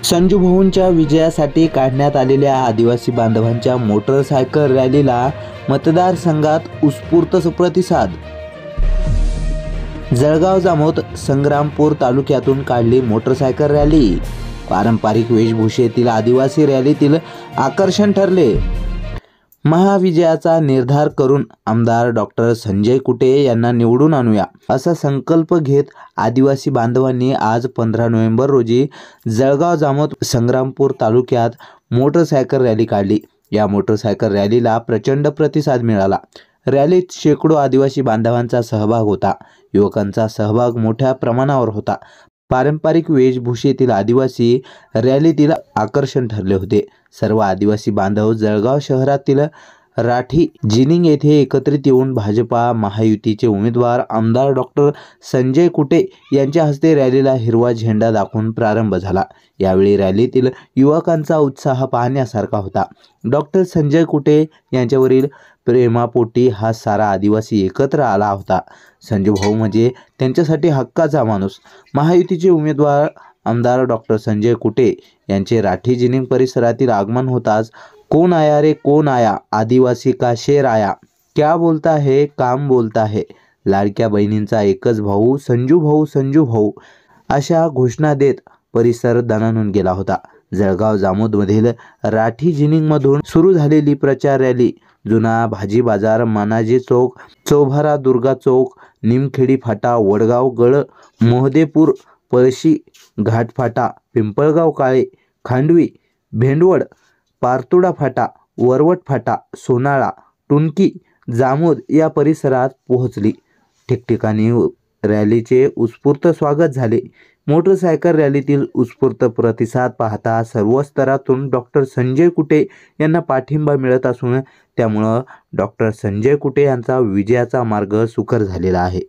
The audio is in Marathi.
संजू भाऊंच्या विजयासाठी काढण्यात आलेल्या आदिवासी बांधवांच्या मोटरसायकल रॅलीला मतदारसंघात उत्स्फूर्त प्रतिसाद। जळगाव जामोद संग्रामपूर तालुक्यातून काढली मोटरसायकल रॅली। पारंपरिक वेशभूषेतील आदिवासी रॅलीतील आकर्षण ठरले। महाविजयाचा निर्धार करून आमदार डॉक्टर संजय कुटे यांना निवडून आणूया असा संकल्प घेत आदिवासी बांधवांनी आज 15 नोव्हेंबर रोजी जळगाव जामोद संग्रामपूर तालुक्यात मोटरसायकल रॅली काढली। या मोटरसायकल रॅलीला प्रचंड प्रतिसाद मिळाला। रॅलीत शेकडो आदिवासी बांधवांचा सहभाग होता। युवकांचा सहभाग मोठ्या प्रमाणावर होता। पारंपरिक वेशभूषेतील आदिवासी रॅलीतील आकर्षण ठरले होते। सर्व आदिवासी बांधव जळगाव शहरातील राठी जिनिंग येथे एकत्रित येऊन भाजपा महायुतीचे उमेदवार आमदार डॉक्टर संजय कुटे यांच्या हस्ते रॅलीला हिरवा झेंडा दाखवून प्रारंभ झाला। यावेळी रॅलीतील युवकांचा उत्साह पाहण्यासारखा होता। डॉक्टर संजय कुटे यांच्यावरील प्रेमापोटी हा सारा आदिवासी एकत्र आला होता। संजू भाऊ म्हणजे त्यांच्यासाठी हक्काचा माणूस। महायुतीचे उमेदवार आमदार डॉक्टर संजय कुटे यांचे राठी जिनिंग परिसरातील आगमन होताच कौन आया रे कौन आया, आदिवासी का शेर आया, क्या बोलता है काम बोलता है, लाडक्या बहिणींचा एकच भाऊ संजू भाऊ, संजू भाऊ अशा घोषणा देत परिसर दणाणून गेला होता। जळगाव जामोदमधील राठी जिनिंगमधून सुरू झालेली प्रचार रॅली जुना भाजी बाजार, मानाजी चौक, चौभारा दुर्गा चौक, निमखेडी फाटा, वडगाव गळ, मोहदेपूर, पळशी घाट फाटा, पिंपळगाव काळे, खांडवी, भेंडवड, पारतुडा फाटा, वरवट फाटा, सोनाळा, टुनकी, जामोद या परिसरात पोहोचली। ठिकठिकाणी रॅलीचे उत्स्फूर्त स्वागत झाले। मोटरसायकल रॅलीतील उत्स्फूर्त प्रतिसाद पाहता सर्व स्तरातून डॉक्टर संजय कुटे यांना पाठिंबा मिळत असून त्यामुळे डॉक्टर संजय कुटे यांचा विजयाचा मार्ग सुकर झालेला आहे।